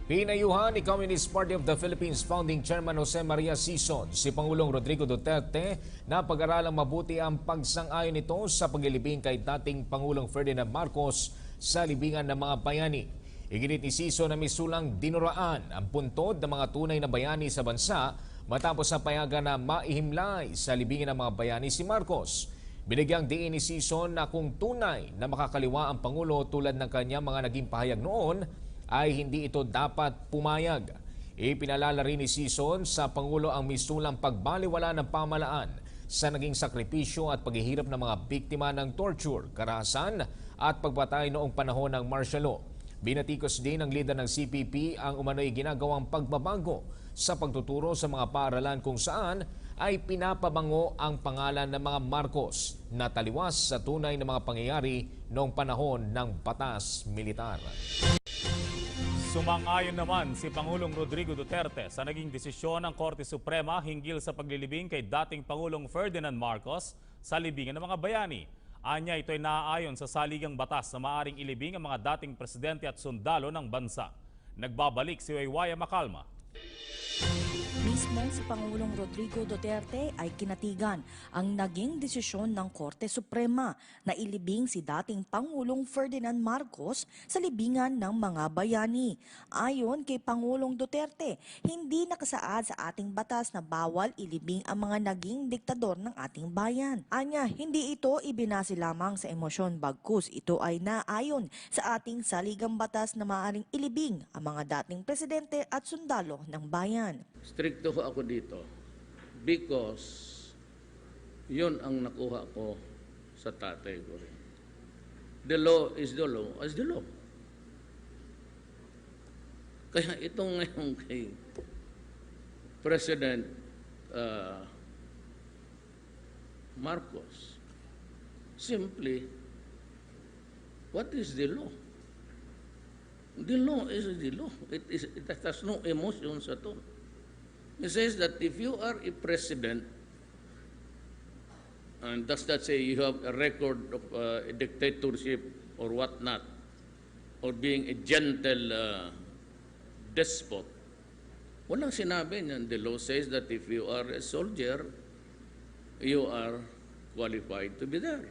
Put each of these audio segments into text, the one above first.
Pinayuhan ni Communist Party of the Philippines founding chairman Jose Maria Sison si Pangulong Rodrigo Duterte na pag-aralang mabuti ang pagsang-ayon nito sa paglilibing kay dating Pangulong Ferdinand Marcos sa libingan ng mga bayani. Iginit ni Sison na may sulang dinuraan ang puntod ng mga tunay na bayani sa bansa matapos ang payagan na maihimlay sa libingan ng mga bayani si Marcos. Binigyang diin ni Sison na kung tunay na makakaliwa ang Pangulo tulad ng kanyang mga naging pahayag noon, ay hindi ito dapat pumayag. Ipinalala rin ni Sison sa Pangulo ang misulang pagbaliwala ng pamahalaan sa naging sakripisyo at paghihirap ng mga biktima ng torture, karahasan at pagpatay noong panahon ng martial law. Binatikos din ng leader ng CPP ang umano'y ginagawang pagbabago sa pagtuturo sa mga paaralan kung saan ay pinapabango ang pangalan ng mga Marcos na taliwas sa tunay na mga pangyayari noong panahon ng batas militar. Sumang-ayon naman si Pangulong Rodrigo Duterte sa naging desisyon ng Korte Suprema hinggil sa paglilibing kay dating Pangulong Ferdinand Marcos sa libingan ng mga bayani. Anya, ito ay naaayon sa saligang batas na maaaring ilibing ang mga dating presidente at sundalo ng bansa. Nagbabalik si Waywaya Macalma. Mismo si Pangulong Rodrigo Duterte ay kinatigan ang naging desisyon ng Korte Suprema na ilibing si dating Pangulong Ferdinand Marcos sa libingan ng mga bayani. Ayon kay Pangulong Duterte, hindi nakasaad sa ating batas na bawal ilibing ang mga naging diktador ng ating bayan. Anya, hindi ito ibinase lamang sa emosyon bagkus. Ito ay naayon sa ating saligang batas na maaaring ilibing ang mga dating presidente at sundalo ng bayan. Stricto ho ako dito because yun ang nakuha ko sa tatay ko rin. The law is the law as the law. Kaya itong ngayon kay President Marcos, simply, what is the law? The law is the law. It has no emotions at all. It says that if you are a president, and does that say you have a record of a dictatorship or whatnot, or being a gentle despot, walang sinabi niyan. The law says that if you are a soldier, you are qualified to be there.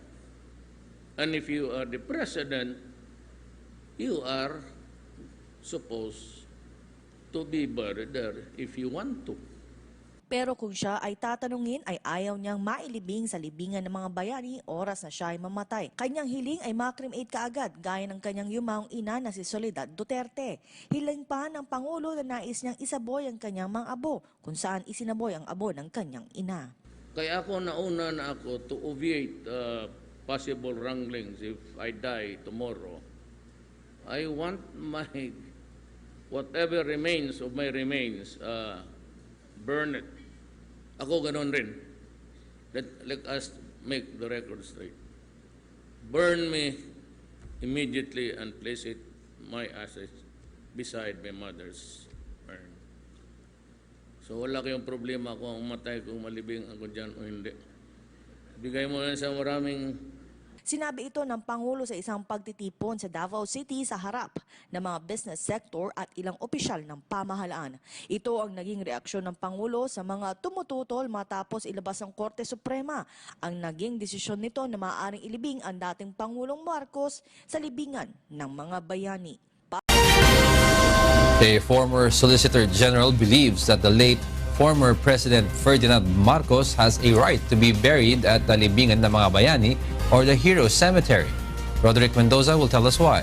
And if you are the president, you are supposed to be buried there if you want to. Pero kung siya ay tatanungin ay ayaw niyang mailibing sa libingan ng mga bayani oras na siya ay mamatay. Kanyang hiling ay ma-cremate kaagad gaya ng kanyang yumaong ina na si Soledad Duterte. Hiling pa ng Pangulo na nais niyang isaboy ang kanyang mga abo kung saan isinaboy ang abo ng kanyang ina. Kaya ako nauna na ako to obviate possible wranglings if I die tomorrow. I want my whatever remains of my remains, burn it. Ako ganon rin. Let us make the record straight. Burn me immediately and place it, my ashes, beside my mother's urn. So wala kayong problema kung umatay, kung malibing ako dyan o hindi. Bigay mo lang sa maraming. Sinabi ito ng Pangulo sa isang pagtitipon sa Davao City sa harap ng mga business sector at ilang opisyal ng pamahalaan. Ito ang naging reaksyon ng Pangulo sa mga tumututol matapos ilabas ng Korte Suprema ang naging desisyon nito na maaaring ilibing ang dating Pangulong Marcos sa libingan ng mga bayani. The former Solicitor General believes that the late former President Ferdinand Marcos has a right to be buried at the libingan ng mga bayani or the Heroes Cemetery. Roderick Mendoza will tell us why.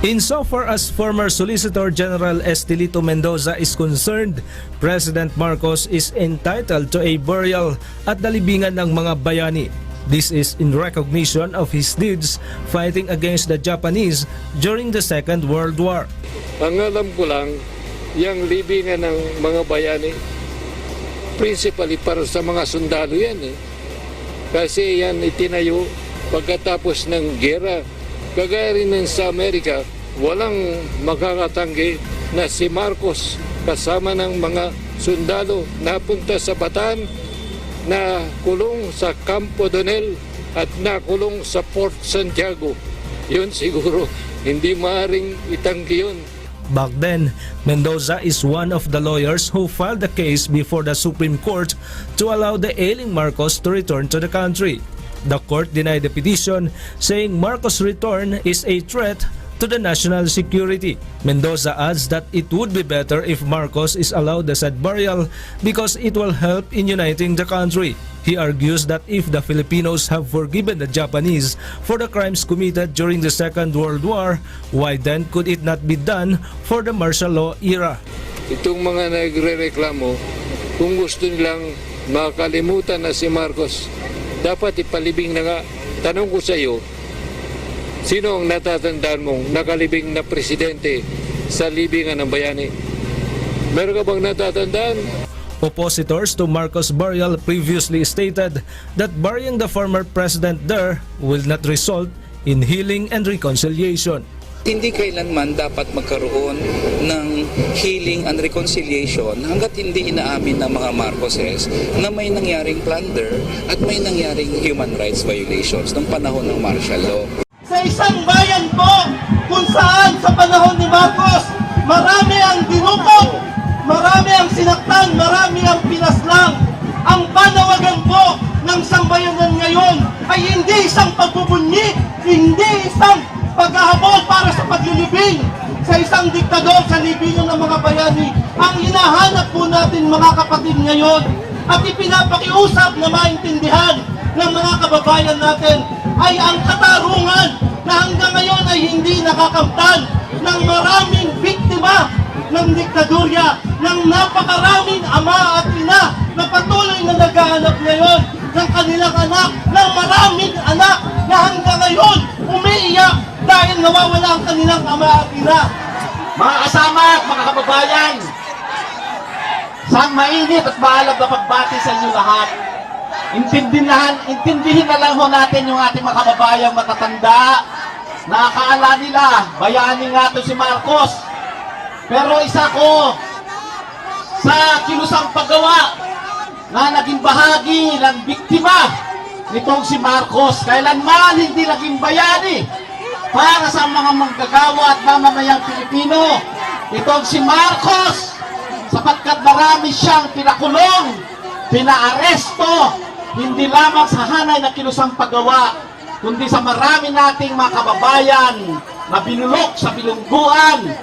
Insofar as former Solicitor General Estelito Mendoza is concerned, President Marcos is entitled to a burial at the libingan ng mga bayani. This is in recognition of his deeds fighting against the Japanese during the Second World War. Ang alam ko lang, yung libingan ng mga bayani, principally para sa mga sundalo yan eh. Kasi yan itinayo pagkatapos ng gera. Kagaya rin sa Amerika, walang makakatanggi na si Marcos kasama ng mga sundalo napunta sa Bataan, na kulong sa Campo Donel at nakulong sa Fort Santiago. yun siguro hindi maaaring itanggi yun. Back then, Mendoza is one of the lawyers who filed the case before the Supreme Court to allow the ailing Marcos to return to the country. The court denied the petition, saying Marcos' return is a threat to the national security. Mendoza adds that it would be better if Marcos is allowed the said burial because it will help in uniting the country. He argues that if the Filipinos have forgiven the Japanese for the crimes committed during the Second World War, why then could it not be done for the martial law era? Itong mga nagre-reklamo, kung gusto nilang makalimutan na si Marcos, dapat ipalibing na nga. Tanong ko sa iyo, sino ang natatandaan mong nakalibing na presidente sa libingan ng bayani? Meron ka bang natatandaan? Oppositors to Marcos' burial previously stated that burying the former president there will not result in healing and reconciliation. Hindi kailanman dapat magkaroon ng healing and reconciliation hanggat hindi inaamin ng mga Marcoses na may nangyaring plunder at may nangyaring human rights violations ng panahon ng martial law. Sa isang bayan po kung saan sa panahon ni Marcos marami ang dinukot, marami ang sinaktan, marami ang pinaslang. Ang panawagan po ng sambayanan ngayon ay hindi isang pagbubunyik, hindi isang paghahabol para sa paglilibing sa isang diktador sa libingan ng mga bayani. Ang hinahanap po natin mga kapatid ngayon at ipinapakiusap na maintindihan ng mga kababayan natin ay ang katarungan na hanggang ngayon ay hindi nakakamtan ng maraming biktima ng diktadurya, ng napakaraming ama at ina na patuloy na naghahanap ngayon ng kanilang anak, ng maraming anak na hanggang ngayon umiiyak dahil nawawala ang kanilang ama at ina. Mga kasama at mga kababayan, sa mainit at maalab na pagbati sa inyo lahat, intindihin na lang ho natin yung ating mga kababayang matatanda na akala nila bayani nga to si Marcos. Pero isa ko sa kilusang paggawa na naging bahagi ng biktima nitong si Marcos. Kailanman hindi naging bayani para sa mga manggagawa at mamamayang Pilipino itong si Marcos, sapagkat marami siyang pinakulong, pinaaresto, hindi lamang sa hanay na kilusang paggawa, kundi sa marami nating mga kababayan na binulok sa bilungguan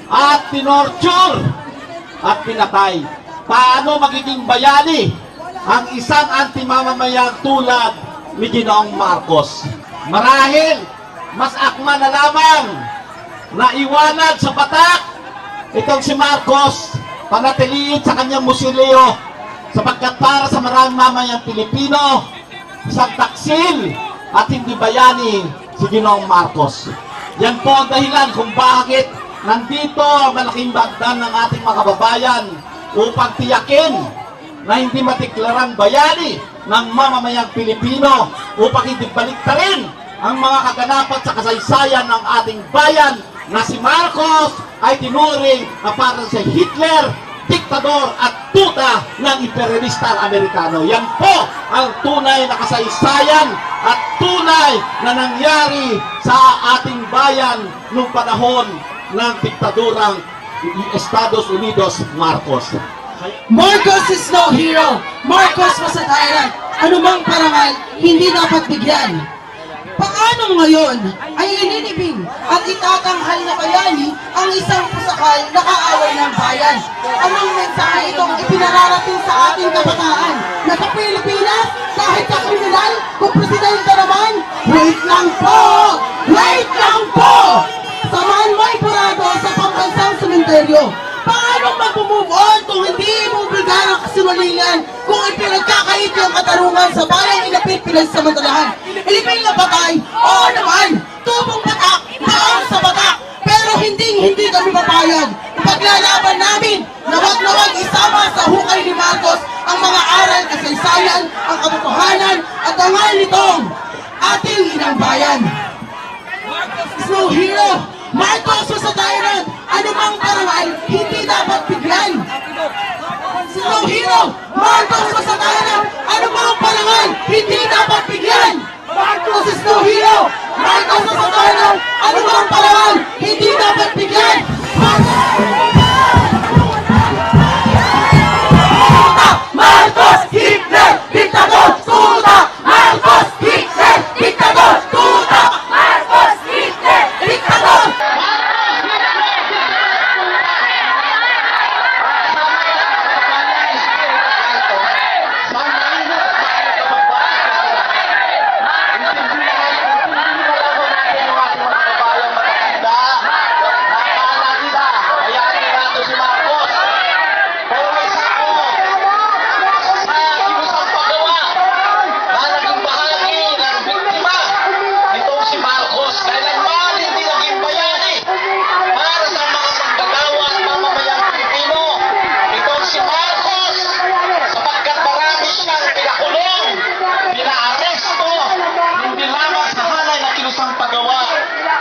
at tinorture at pinatay. Paano magiging bayani ang isang anti-mamamayang tulad ni Ginoong Marcos? Marahil mas akma na lamang na iwanag sa batak itong si Marcos, panatiliin sa kanyang musilyo, sapagkat para sa maraming mamayang Pilipino, isang taksil at hindi bayani si Ginoong Marcos. Yan po ang dahilan kung bakit nandito ang malaking bagdan ng ating mga kababayan upang tiyakin na hindi matiklarang bayani ng mamamayang Pilipino, upang hindi baliktarin ang mga kaganapan sa kasaysayan ng ating bayan na si Marcos ay tinuring na parang si Hitler, diktador at tuta ng imperialista Amerikano. Yan po ang tunay na kasaysayan at tunay na nangyari sa ating bayan noong panahon ng diktadurang Estados Unidos Marcos. Marcos is no hero. Marcos was a tyrant. Anumang parangal, hindi dapat bigyan. Paano ngayon ay ininibing at itatanghal na bayani ang isang pusakal na kaaway ng bayan? Anong mensahe itong ipinararating sa ating kabataan na sa Pilipinas, kahit sa kriminal, kung presidente naman, wait lang po! Wait lang po! Samahan mo ay purado sa pambansang sementeryo. Paano mag-move on kung hindi mo bigyan ang kasinungalingan, kung ipinagkakait yung katarungan sa bayang inapit pinagsamantalahan? Ilipin na batay? Oo naman! Tubong batak! Taong sa batak! Pero hindi kami papayag. Paglalaban namin na wag isama sa hukay ni Marcos ang mga aral, kasaysayan, ang katotohanan at dangal nitong ating inang bayan. Marcos is no hero! Marcos was a tyrant! Anumang parangal, hindi dapat bigyan! No hero! Marcos was a tyrant! Anumang parangal, hindi dapat bigyan! Marcos is no hero! Marcos Masatayan, anumang paraan, hindi dapat bigyan. Marcos, Hitler, diktador, tuta! Marcos, Hitler, diktador, tuta! Marcos, Hitler, diktador!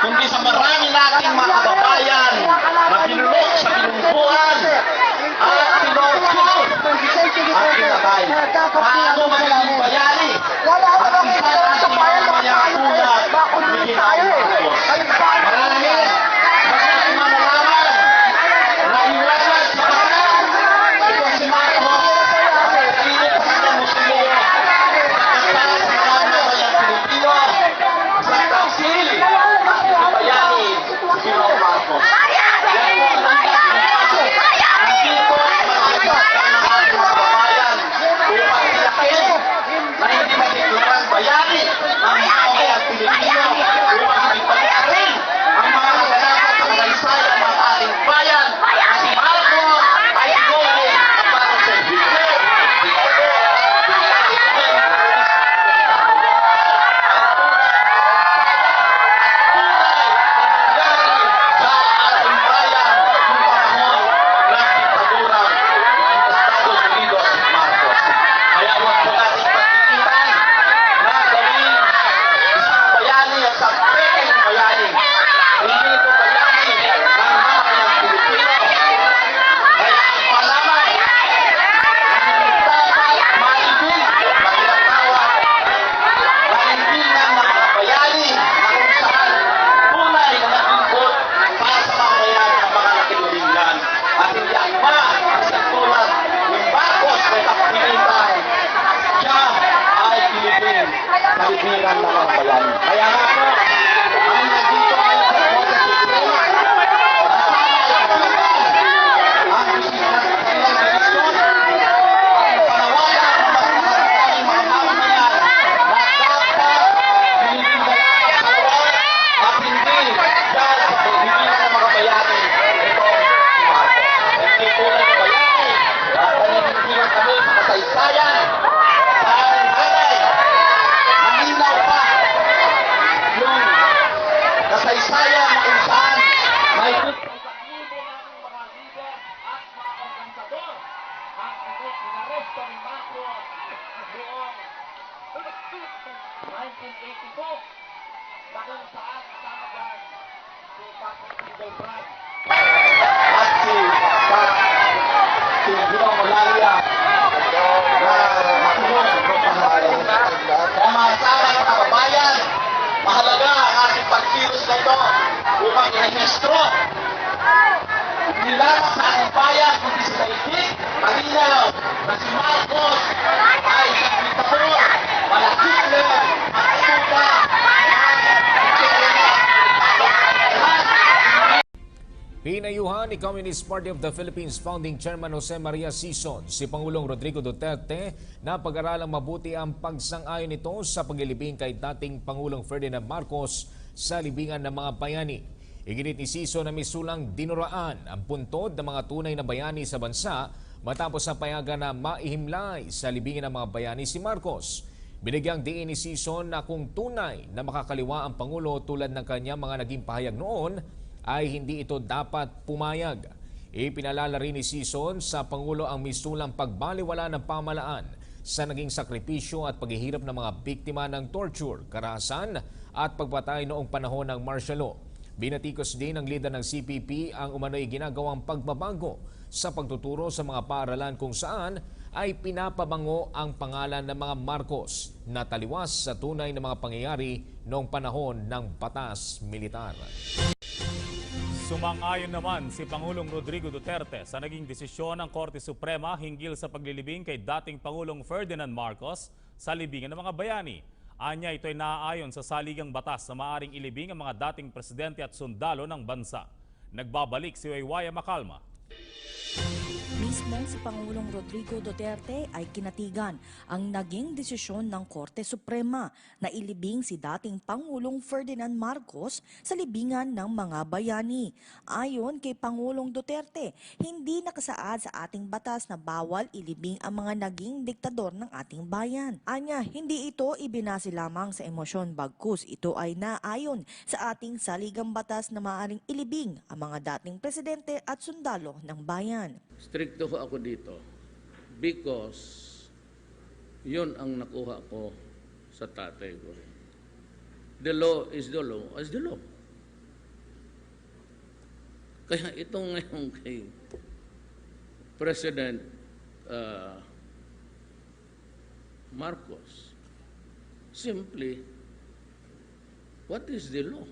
kundi sa marami nating mga kababayan na pinulok sa pinungkuhan at pinorture at pinatay. Paano magiging bayani at isa nating mamamayang tulad ni Ginoong Marcos? Marahil sa ating manalaman na iwanan sa bayan ito si Marcos at kainit sa kanyang musulong at sa mamamayang Pilipino sa tausil bayani si Ginoong Marcos. Bayani ang mga Pilipino upang ipagyarin ang mga kaganapan sa kasaysayan ng ating bayan at si Marcos ay gawin para sa Hitler. Sa ating bayan ng panahon ng diktadurang Estados Unidos Marcos. Kaya huwag po natin pagtitipan na gawin isang bayani at sa peking bayani. Hindi ito bayani ng mamayang Pilipino. Kaya ang palaman dapat maibig na tinatawag maibingan ng mga bayani na kung saan tunay na naglingkod para sa mamayan ng mga nakikilingan. At hindi ang isang tulad ng Marcos na kapilitan. Siya ay Pilipin, kalibigan ng mga bayani. Kaya nga po, ang nandito ngayon sa Korte Suprema, ang bisita ng kanilang direksyon, ang panawagan ng mas maraming mga mamamayan na dapat pinipigalan sa kasaluan at hindi dahil sa kalibigan ng mga bayani. Ito si Marcos. Hindi tunay na bayani at naninipigan kami sa kasaysayan sa ating hanay. Malinaw pa yung kasaysayan na kung saan may isang libo ng mga leader at mga organisador ang inaresto ni Marcos noong 1982 na kung saan kasama dyan si Patrick Hildebrand at si Ginoong Olalia na nakulong ng panahon. Kaya mga kasama ng kababayan, mahalaga ang ating pagkilos na ito upang i-rehistro hindi lamang sa ating bayan kundi sa daigdig malinaw na si Marcos ay isang diktador, Hitler at tuta. Pinayuhan ni Communist Party of the Philippines founding chairman Jose Maria Sison si Pangulong Rodrigo Duterte na pag-aralang mabuti ang pagsang-ayon nito sa paglilibing kay dating Pangulong Ferdinand Marcos sa libingan ng mga bayani. Iginit ni Sison na may sulang dinuraan ang puntod ng mga tunay na bayani sa bansa matapos ang payagan na maihimlay sa libingan ng mga bayani si Marcos. Binigyang diin ni Sison na kung tunay na makakaliwa ang Pangulo tulad ng kanyang mga naging pahayag noon, ay hindi ito dapat pumayag. Ipinalala rin ni Sison sa Pangulo ang misulang pagbaliwala ng pamalaan sa naging sakripisyo at paghihirap ng mga biktima ng torture, karahasan at pagpatay noong panahon ng martial law. Binatikos din ng leader ng CPP ang umano'y ginagawang pagbabago sa pagtuturo sa mga paaralan kung saan ay pinapabango ang pangalan ng mga Marcos na taliwas sa tunay na mga pangyayari noong panahon ng batas militar. Sumang-ayon naman si Pangulong Rodrigo Duterte sa naging desisyon ng Korte Suprema hinggil sa paglilibing kay dating Pangulong Ferdinand Marcos sa libingan ng mga bayani. Anya, ito ay naaayon sa saligang batas na maaring ilibing ang mga dating presidente at sundalo ng bansa. Nagbabalik si Waywaya Macalma. Mismo si Pangulong Rodrigo Duterte ay kinatigan ang naging desisyon ng Korte Suprema na ilibing si dating Pangulong Ferdinand Marcos sa libingan ng mga bayani. Ayon kay Pangulong Duterte, hindi nakasaad sa ating batas na bawal ilibing ang mga naging diktador ng ating bayan. Anya, hindi ito ibinase lamang sa emosyon bagkus. Ito ay naayon sa ating saligang batas na maaaring ilibing ang mga dating presidente at sundalo ng bayan. Stricto ho ako dito because yun ang nakuha ko sa tatay ko. The law is the law as the law. Kaya itong ngayon kay President Marcos, simply, what is the law?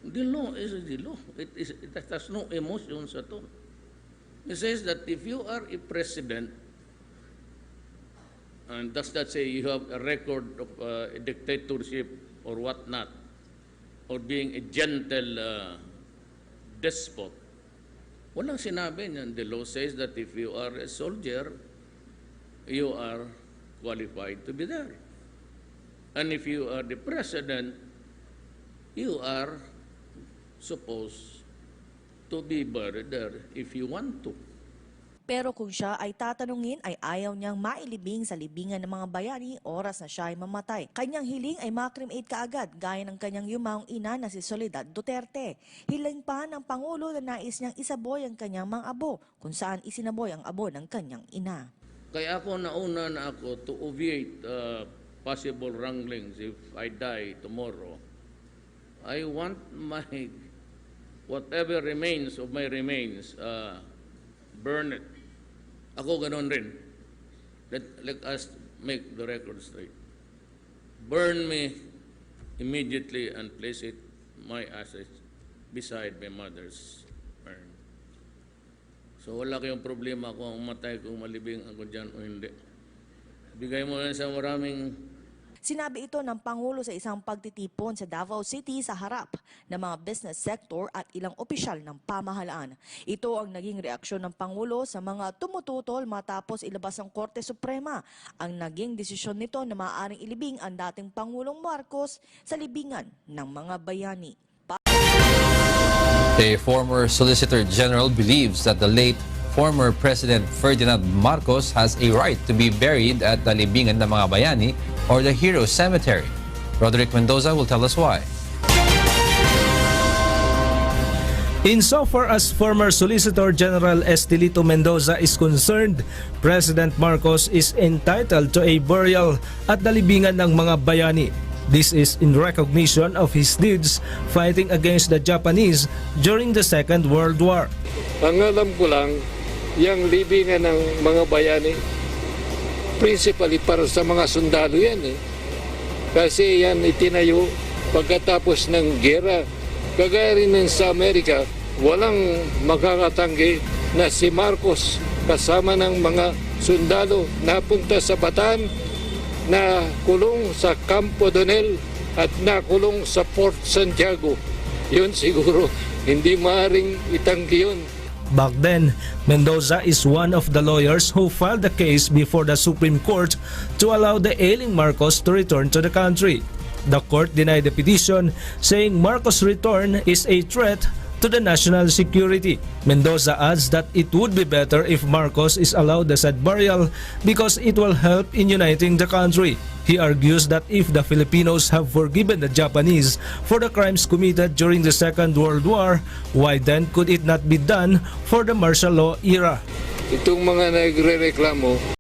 The law is the law. It has no emotions at all. It says that if you are a president, and does that say you have a record of a dictatorship or whatnot, or being a gentle despot, walang sinabi niyan. The law says that if you are a soldier, you are qualified to be there. And if you are the president, you are supposed to be buried there if you want to. Pero kung siya ay tatanungin ay ayaw niyang mailibing sa libingan ng mga bayani oras na siya ay mamatay. Kanyang hiling ay makremate kaagad gaya ng kanyang yumaong ina na si Soledad Duterte. Hiling pa ng Pangulo na nais niyang isaboy ang kanyang mga abo kung saan isinaboy ang abo ng kanyang ina. Kaya ako nauna na ako to obviate possible wranglings if I die tomorrow. I want my whatever remains of my remains, burn it. Ako ganon rin. Let us make the record straight. Burn me immediately and place it, my ashes, beside my mother's urn. So wala kayong problema kung matay, kung malibing ako dyan o hindi. Bigay mo lang sa maraming. Sinabi ito ng Pangulo sa isang pagtitipon sa Davao City sa harap ng mga business sector at ilang opisyal ng pamahalaan. Ito ang naging reaksyon ng Pangulo sa mga tumututol matapos ilabas ng Korte Suprema ang naging desisyon nito na maaaring ilibing ang dating Pangulong Marcos sa libingan ng mga bayani. A former Solicitor General believes that the late former President Ferdinand Marcos has a right to be buried at the libingan ng mga bayani or the Hero Cemetery. Roderick Mendoza will tell us why. Insofar as former Solicitor General Estelito Mendoza is concerned, President Marcos is entitled to a burial at the libingan ng mga bayani. This is in recognition of his deeds fighting against the Japanese during the Second World War. Ang alam ko lang, yung libingan ng mga bayani, principally para sa mga sundalo yan eh. Kasi yan itinayo pagkatapos ng gera. Kagaya rin ng sa Amerika, walang makakatanggi na si Marcos kasama ng mga sundalo napunta sa Bataan, na kulong sa Campo Donel at nakulong sa Fort Santiago. Yun siguro, hindi maaaring itanggi yun. Back then, Mendoza is one of the lawyers who filed the case before the Supreme Court to allow the ailing Marcos to return to the country. The court denied the petition, saying Marcos' return is a threat to the national security. Mendoza adds that it would be better if Marcos is allowed the said burial because it will help in uniting the country. He argues that if the Filipinos have forgiven the Japanese for the crimes committed during the Second World War, why then could it not be done for the martial law era? Itong mga nagre-reklamo,